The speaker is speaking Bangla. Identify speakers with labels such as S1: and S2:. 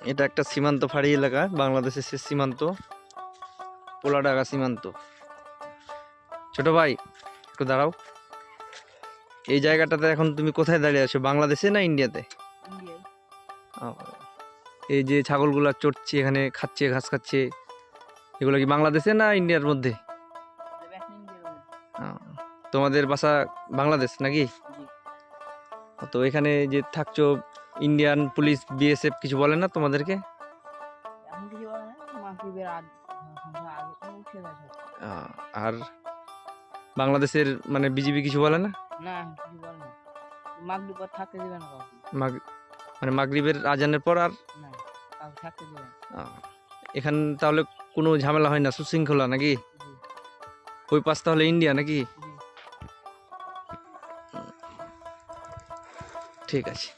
S1: এটা একটা সীমান্ত ফাঁড়ি এলাকা, বাংলাদেশের শেষ সীমান্ত, পোলাডাঙ্গা সীমান্ত। ছোট ভাই একটু দাঁড়াও। এই জায়গাটাতে এখন তুমি কোথায় দাঁড়িয়ে আছো, বাংলাদেশে না ইন্ডিয়াতে? এই যে ছাগলগুলা চড়ছে এখানে, খাচ্ছে, ঘাস খাচ্ছে, এগুলো কি বাংলাদেশে না ইন্ডিয়ার মধ্যে? তোমাদের বাসা বাংলাদেশ নাকি? তো এখানে যে থাকছো, ইন্ডিয়ান পুলিশ, বিএসএফ কিছু বলে না তোমাদেরকে? আর বাংলাদেশের মানে বিজিবি কিছু বলে না? মানে মাগরিবের আজানের পর আর এখানে তাহলে কোনো ঝামেলা হয় না, সুশৃঙ্খলা নাকি? ওই পাশ তাহলে ইন্ডিয়া নাকি? ঠিক আছে।